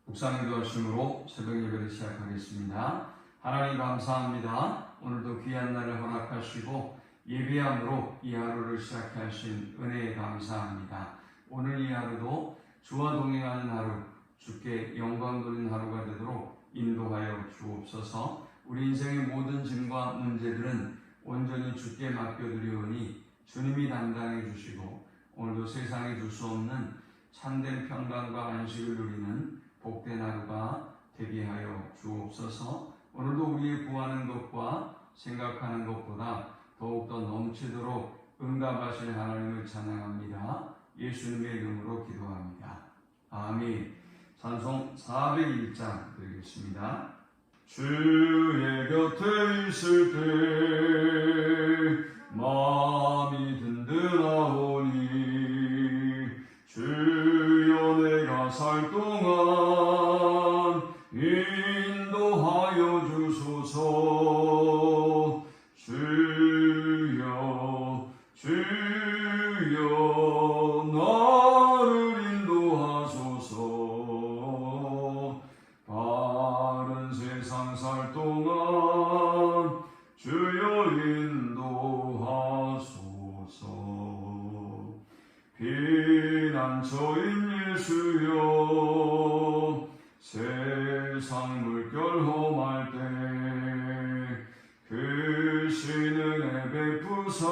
묵상의 도와주심으로 새벽 예배를 시작하겠습니다. 하나님 감사합니다. 오늘도 귀한 날을 허락하시고 예배함으로 이 하루를 시작해 하신 은혜에 감사합니다. 오늘 이 하루도 주와 동행하는 하루, 주께 영광 돌린 하루가 되도록 인도하여 주옵소서. 우리 인생의 모든 짐과 문제들은 온전히 주께 맡겨드리오니 주님이 담당해 주시고 오늘도 세상에 줄 수 없는 참된 평강과 안식을 누리는 복된 하루가 되게 하여 주옵소서. 오늘도 우리의 구하는 것과 생각하는 것보다 더욱더 넘치도록 응답하실 하나님을 찬양합니다. 예수님의 이름으로 기도합니다. 아멘. 찬송 401장 드리겠습니다. 주의 곁에 있을 때 마음이 든든하오니 주여 내가 살 동안 인도하여 주소서. 주여 나를 인도하소서. 바른 세상 살 동안 주여 인도하소서. 피난처인 예수여 세상 물결 험할 때 그 신은혜 베푸사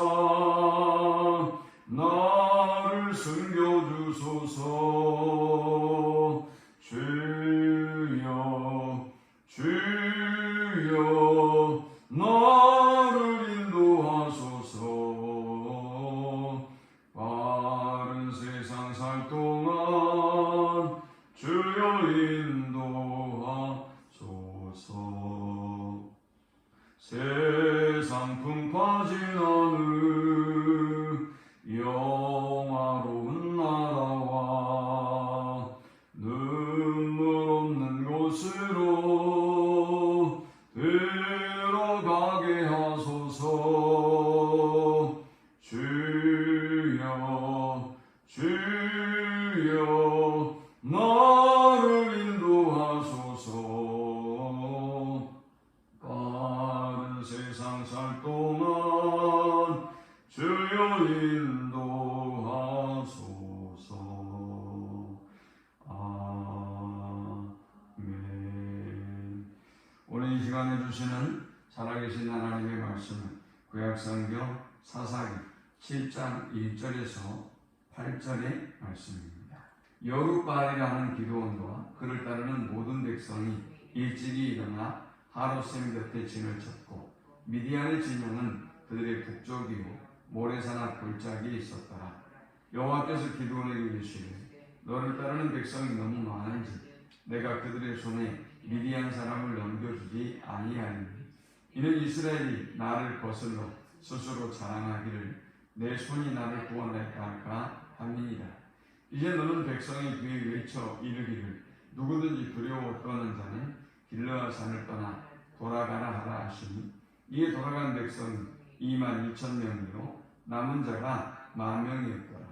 나를 숨겨주소서. 주여 나를 인도하소서. 바른 세상 살 동안 주여 인도하소서. 세상 풍파 지나는 영화로운 나라와 눈물 없는 곳으로 들어가게 하소서. 주여 나를 인도하소서. 바른 세상 살 동안 주여 인도하소서. 아멘. 오늘 이 시간에 주시는 살아계신 하나님의 말씀은 구약성경 사사기 7장 1절에서 8절의 말씀입니다. 여룻바알이라는 기드온과 그를 따르는 모든 백성이 일찍이 일어나 하롯셈 곁에 진을 쳤고 미디안의 진영은 그들의 북쪽이요 모래산 앞 골짜기에 있었더라. 여호와께서 기드온에게 이르시되 너를 따르는 백성이 너무 많은지 내가 그들의 손에 미디안 사람을 넘겨주지 아니하리니 이는 이스라엘이 나를 거슬러 스스로 자랑하기를 내 손이 나를 구원하였다 할까 함이니라. 이제 너는 백성의 귀에 외쳐 이르기를 누구든지 두려워 떠는 자는 길르앗산을 떠나 돌아가라 하라 하시니 이에 돌아간 백성이 22,000명이요 남은 자가 10,000명이었더라.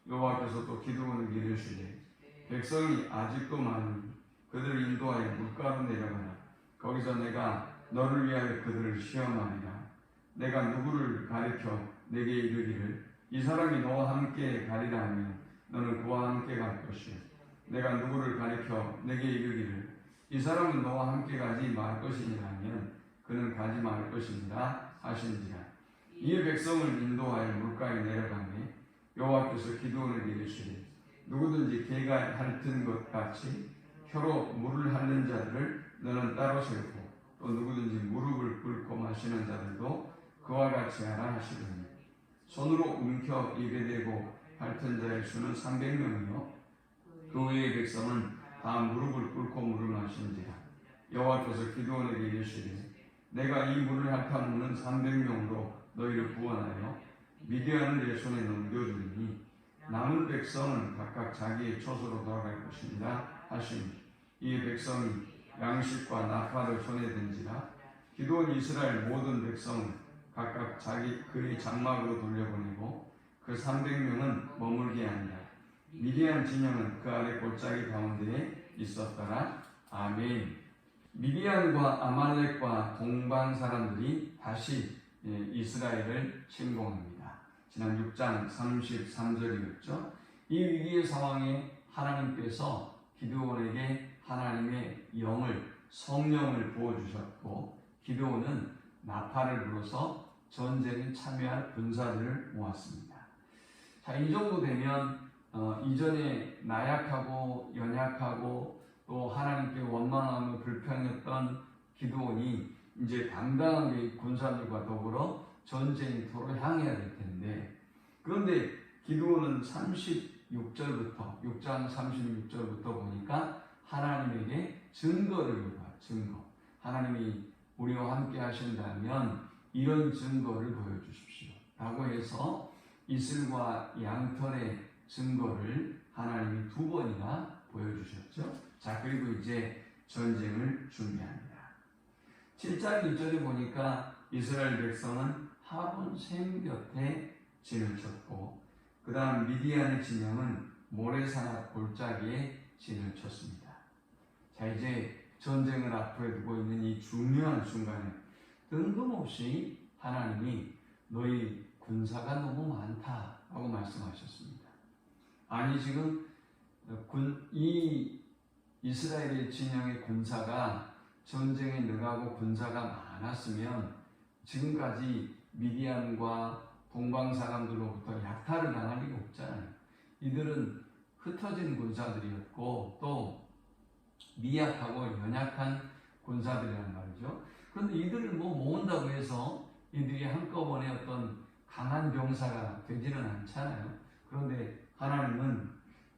여호와께서 또 기드온에게 이르시되 백성이 아직도 많으니 그들을 인도하여 물가로 내려가라. 거기서 내가 너를 위하여 그들을 시험하리라. 내가 누구를 가리켜 내게 이르기를 이 사람이 너와 함께 가리라 하면 너는 그와 함께 갈 것이요 내가 누구를 가리켜 내게 이르기를 이 사람은 너와 함께 가지 말 것이니라 하면 그는 가지 말 것이니라 하신지라. 이에 백성을 인도하여 물가에 내려가매 여호와께서 기드온에게 이르시되 누구든지 개가 핥은 것 같이 혀로 물을 핥는 자들을 너는 따로 세우고 또 누구든지 무릎을 꿇고 마시는 자들도 그와 같이 하라 하시더니 손으로 움켜 입에 대고 핥은 자의 수는 300명이요 그 외의 백성은 다 무릎을 꿇고 물을 마신지라. 여호와께서 기드온에게 이르시되 내가 이 물을 핥아 먹는 300명으로 너희를 구원하여 미디안을 내 손에 넘겨주리니 남은 백성은 각각 자기의 처소로 돌아갈 것이니라 하시니 이 백성이 양식과 나팔을 손에 든지라. 기드온이 이스라엘 모든 백성을 각각 자기 그의 장막으로 돌려보내고 그 300명은 머물게 하니라. 미디안 진영은 그 아래 골짜기 가운데에 있었더라. 아멘. 미디안과 아말렉과 동방 사람들이 다시 이스라엘을 침공합니다. 지난 6장 33절이었죠. 이 위기의 상황에 하나님께서 기드온에게 하나님의 성령을 부어주셨고, 기드온은 나팔을 불어서 전쟁에 참여할 군사들을 모았습니다. 자, 이 정도 되면 이전에 나약하고 연약하고 또 하나님께 원망하며 불평했던 기드온이 이제 당당하게 군사들과 더불어 전쟁터로 향해야 될 텐데, 그런데 기드온은 36절부터 6장 36절부터 보니까 하나님에게 증거를 요구해요. 증거. 하나님이 우리와 함께 하신다면 이런 증거를 보여주십시오 라고 해서 이슬과 양털의 증거를 하나님이 2번이나 보여주셨죠. 자, 그리고 이제 전쟁을 준비합니다. 7장 1절에 보니까 이스라엘 백성은 하본 샘 곁에 진을 쳤고, 그 다음 미디안의 진영은 모래사나 골짜기에 진을 쳤습니다. 자, 이제 전쟁을 앞에 두고 있는 이 중요한 순간에 뜬금없이 하나님이 너희 군사가 너무 많다라고 말씀하셨습니다. 아니, 지금 이 이스라엘의 진영의 군사가 전쟁에 나가고 군사가 많았으면 지금까지 미디안과 동방 사람들로부터 약탈을 당할 리가 없잖아요. 이들은 흩어진 군사들이었고 또 미약하고 연약한 군사들이란 말이죠. 그런데 이들을 모은다고 해서 이들이 한꺼번에 어떤 강한 병사가 되지는 않잖아요. 그런데 하나님은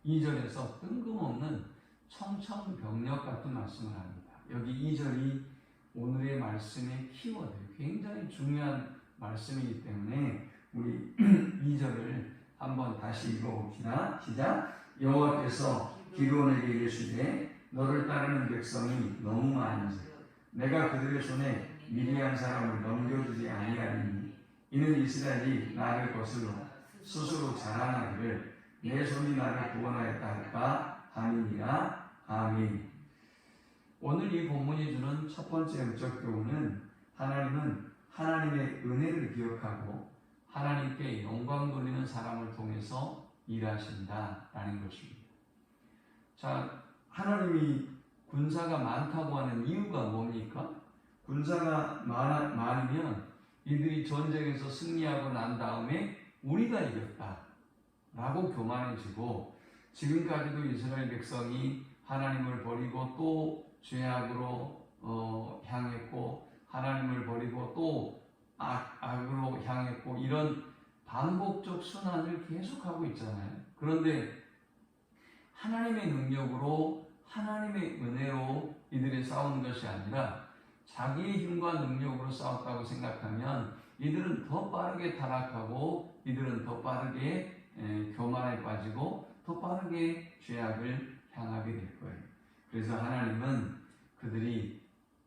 2절에서 뜬금없는 청천벽력 같은 말씀을 합니다. 여기 2절이 오늘의 말씀의 키워드예요. 굉장히 중요한 말씀이기 때문에 우리 2절을 한번 다시 읽어봅시다. 시작. 여호와께서 기드온에게 이르시되 너를 따르는 백성이 너무 많은지 내가 그들의 손에 미디안 사람을 넘겨주지 아니하리니 이는 이스라엘이 나를 거슬러 스스로 자랑하기를 내 손이 나를 구원하였다 할까 함이니라. 아멘. 오늘 이 본문이 주는 첫 번째 영적 교훈은 하나님은 하나님의 은혜를 기억하고 하나님께 영광 돌리는 사람을 통해서 일하신다라는 것입니다. 자, 하나님이 군사가 많다고 하는 이유가 뭡니까? 군사가 많으면 이들이 전쟁에서 승리하고 난 다음에 우리가 이겼다 라고 교만해지고, 지금까지도 이스라엘 백성이 하나님을 버리고 또 죄악으로 향했고 하나님을 버리고 또 악으로 향했고 이런 반복적 순환을 계속하고 있잖아요. 그런데 하나님의 능력으로 하나님의 은혜로 이들이 싸우는 것이 아니라 자기의 힘과 능력으로 싸웠다고 생각하면 이들은 더 빠르게 타락하고 이들은 더 빠르게 교만에 빠지고 더 빠르게 죄악을 향하게 될 거예요. 그래서 하나님은 그들이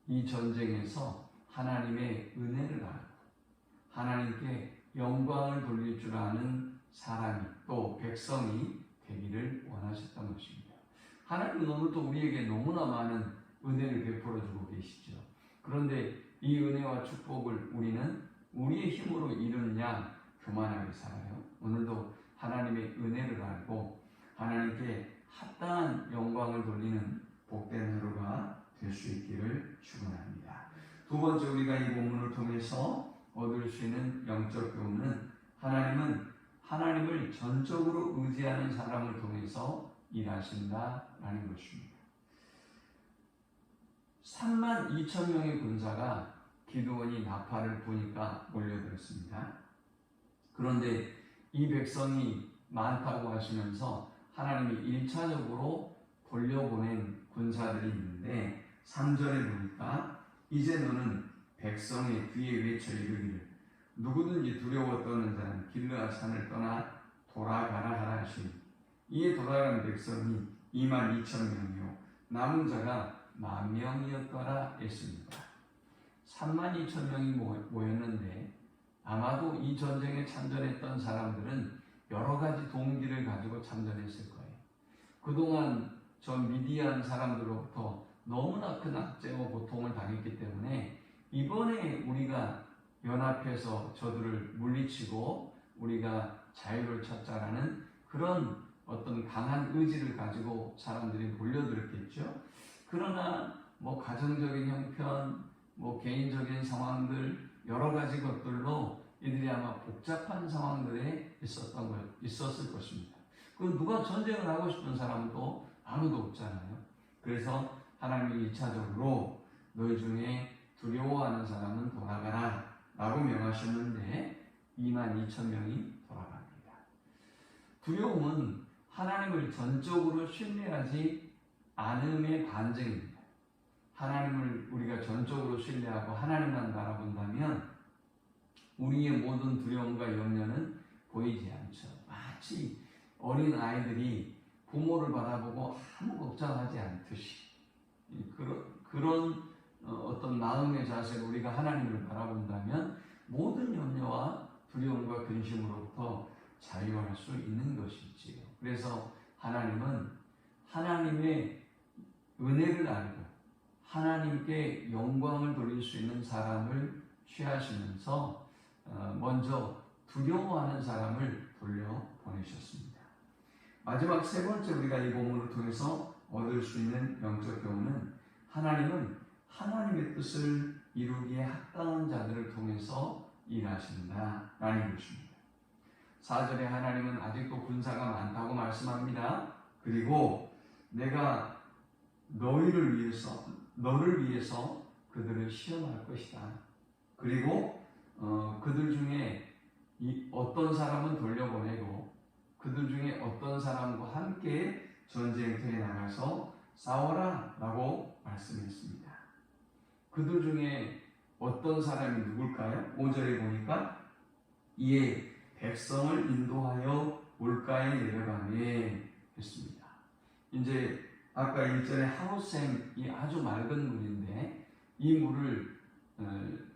이 전쟁에서 하나님의 은혜를 알고 하나님께 영광을 돌릴 줄 아는 사람이 또 백성이 되기를 원하셨던 것입니다. 하나님은 오늘도 우리에게 너무나 많은 은혜를 베풀어 주고 계시죠. 그런데 이 은혜와 축복을 우리는 우리의 힘으로 이루느냐 교만하게 살아요. 오늘도 하나님의 은혜를 알고 하나님께 합당한 영광을 돌리는 복된 하루가 될 수 있기를 축원합니다. 두 번째, 우리가 이 본문을 통해서 얻을 수 있는 영적 교훈은 하나님은 하나님을 전적으로 의지하는 사람을 통해서 일하신다라는 것입니다. 32,000명의 군사가 기드온이 나팔을 부니까 몰려들었습니다. 그런데 이 백성이 많다고 하시면서 하나님이 1차적으로 돌려보낸 군사들이 있는데 3절에 보니까 이제 너는 백성의 귀에 외쳐 이르기를 누구든지 두려워 떠는 자는 길르앗 산을 떠나 돌아가라 하라 하시니 이에 돌아간 백성이 22,000명이요 남은 자가 10,000명이었더라 했습니다. 32,000명이 모였는데 아마도 이 전쟁에 참전했던 사람들은 여러 가지 동기를 가지고 참전했을 거예요. 그동안 저 미디안 사람들로부터 너무나 큰 압제와 고통을 당했기 때문에 이번에 우리가 연합해서 저들을 물리치고 우리가 자유를 찾자라는 그런 어떤 강한 의지를 가지고 사람들이 몰려들었겠죠. 그러나 뭐 가정적인 형편, 뭐 개인적인 상황들 여러 가지 것들로 이들이 아마 복잡한 상황들에 있었을 것입니다. 그 누가 전쟁을 하고 싶은 사람도 아무도 없잖아요. 그래서 하나님이 2차적으로 너희 중에 두려워하는 사람은 돌아가라 라고 명하셨는데 22,000명이 돌아갑니다. 두려움은 하나님을 전적으로 신뢰하지 않음의 반증입니다. 하나님을 우리가 전적으로 신뢰하고 하나님만 바라본다면 우리의 모든 두려움과 염려는 보이지 않죠. 마치 어린 아이들이 부모를 바라보고 아무 걱정하지 않듯이 그런 어떤 마음의 자세로 우리가 하나님을 바라본다면 모든 염려와 두려움과 근심으로부터 자유할 수 있는 것이지요. 그래서 하나님은 하나님의 은혜를 알고 하나님께 영광을 돌릴 수 있는 사람을 취하시면서 먼저 두려워하는 사람을 돌려보내셨습니다. 마지막 세 번째 우리가 이 본문을 통해서 얻을 수 있는 영적 교훈은 하나님은 하나님의 뜻을 이루기에 합당한 자들을 통해서 일하신다라는 것입니다. 4절에 하나님은 아직도 군사가 많다고 말씀합니다. 그리고 내가 너를 위해서 그들을 시험할 것이다. 그리고 그들 중에 어떤 사람은 돌려보내고 그들 중에 어떤 사람과 함께 전쟁터에 나가서 싸워라 라고 말씀했습니다. 그들 중에 어떤 사람이 누굴까요? 5절에 보니까 이에 백성을 인도하여 물가에 내려가매 했습니다. 이제 아까 1절에 하우셈이 아주 맑은 물인데 이 물을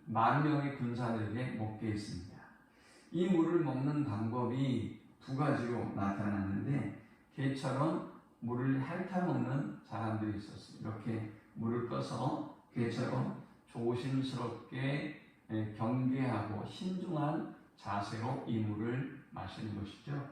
10,000명의 군사들에게 먹게 했습니다. 이 물을 먹는 방법이 두 가지로 나타났는데 개처럼 물을 핥아먹는 사람들이 있었어요. 이렇게 물을 떠서 개처럼 조심스럽게 경계하고 신중한 자세로 이 물을 마시는 것이죠.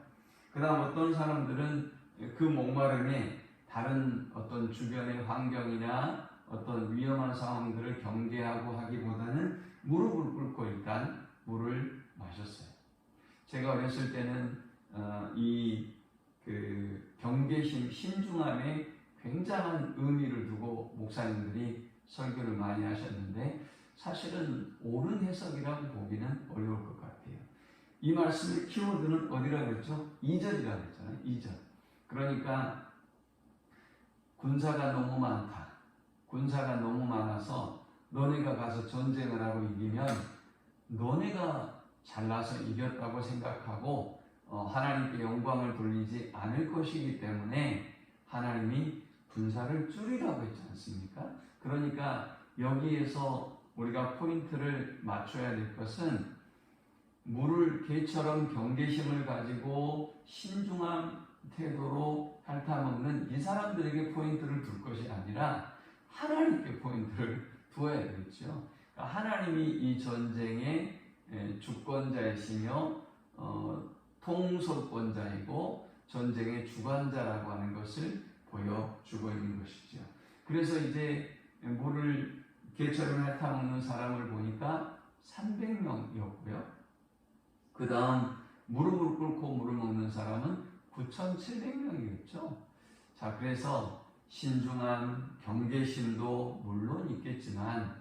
그 다음 어떤 사람들은 그 목마름에 다른 어떤 주변의 환경이나 어떤 위험한 상황들을 경계하고 하기보다는 무릎을 꿇고 일단 물을 마셨어요. 제가 어렸을 때는 경계심, 신중함에 굉장한 의미를 두고 목사님들이 설교를 많이 하셨는데 사실은 옳은 해석이라고 보기는 어려울 것 같아요. 이 말씀의 키워드는 어디라고 했죠? 2절이라고 했잖아요. 2절. 그러니까 군사가 너무 많다. 군사가 너무 많아서 너네가 가서 전쟁을 하고 이기면 너네가 잘나서 이겼다고 생각하고 하나님께 영광을 돌리지 않을 것이기 때문에 하나님이 군사를 줄이라고 했지 않습니까? 그러니까 여기에서 우리가 포인트를 맞춰야 될 것은 물을 개처럼 경계심을 가지고 신중한 태도로 핥아먹는 이 사람들에게 포인트를 둘 것이 아니라 하나님께 포인트를 두어야 되겠죠. 그러니까 하나님이 이 전쟁의 주권자이시며 통솔권자이고 전쟁의 주관자라고 하는 것을 보여주고 있는 것이죠. 그래서 이제 물을 개처럼 핥아먹는 사람을 보니까 300명이었고요. 그 다음 무릎을 꿇고 물을 먹는 사람은 9,700명이었죠. 자, 그래서 신중한 경계심도 물론 있겠지만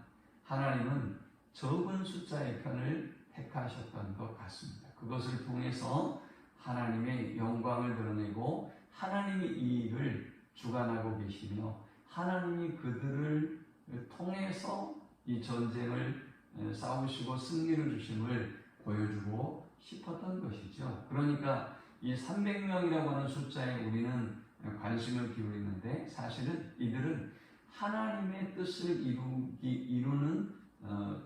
하나님은 적은 숫자의 편을 택하셨던 것 같습니다. 그것을 통해서 하나님의 영광을 드러내고 하나님이 이 일을 주관하고 계시며 하나님이 그들을 통해서 이 전쟁을 싸우시고 승리를 주심을 보여주고 싶었던 것이죠. 그러니까 이 300명이라고 하는 숫자에 우리는 관심을 기울이는데 사실은 이들은 하나님의 뜻을 이루는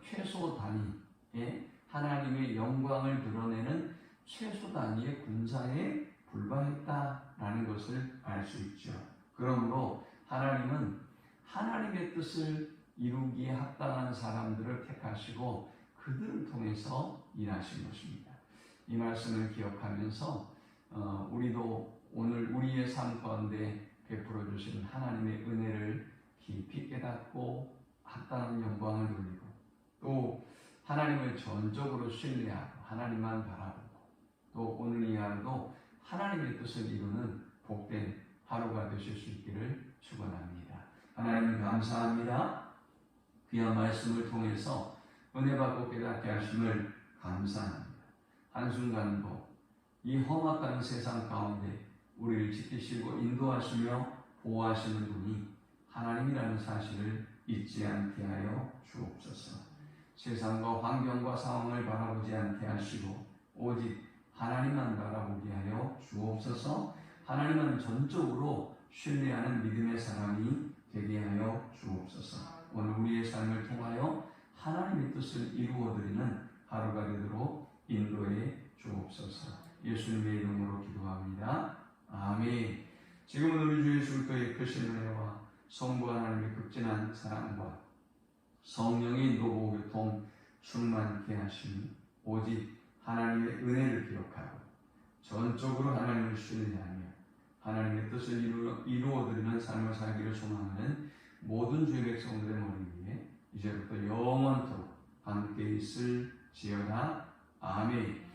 최소 단위의 하나님의 영광을 드러내는 최소 단위의 군사에 불과했다라는 것을 알 수 있죠. 그러므로 하나님은 하나님의 뜻을 이루기에 합당한 사람들을 택하시고 그들을 통해서 일하신 것입니다. 이 말씀을 기억하면서 우리도 오늘 우리의 삶 가운데 베풀어 주신 하나님의 은혜를 깊이 깨닫고 합당한 영광을 돌리고 또 하나님을 전적으로 신뢰하고 하나님만 바라보고 또 오늘 이 하루도 하나님의 뜻을 이루는 복된 하루가 되실 수 있기를 축원합니다. 하나님 감사합니다. 귀한 말씀을 통해서 은혜 받고 깨닫게 하심을 감사합니다. 한순간도 이 험악한 세상 가운데 우리를 지키시고 인도하시며 보호하시는 분이 하나님이라는 사실을 잊지 않게 하여 주옵소서. 세상과 환경과 상황을 바라보지 않게 하시고 오직 하나님만 바라보게 하여 주옵소서. 하나님은 전적으로 신뢰하는 믿음의 사람이 되게 하여 주옵소서. 오늘 우리의 삶을 통하여 하나님의 뜻을 이루어드리는 하루가 되도록 인도해 주옵소서. 예수님의 이름으로 기도합니다. 아멘. 지금은 우리 주 예수 그리스도의 크신 은혜와 성부 하나님의 극진한 사랑과 성령의 인도 교통 충만케 하심이 오직 하나님의 은혜를 기억하고 전적으로 하나님을 신뢰하며 하나님의 뜻을 이루어드리는 삶을 살기를 소망하는 모든 주의 백성들의 머리 위에 이제부터 영원토록 함께 있을지어다. 아멘.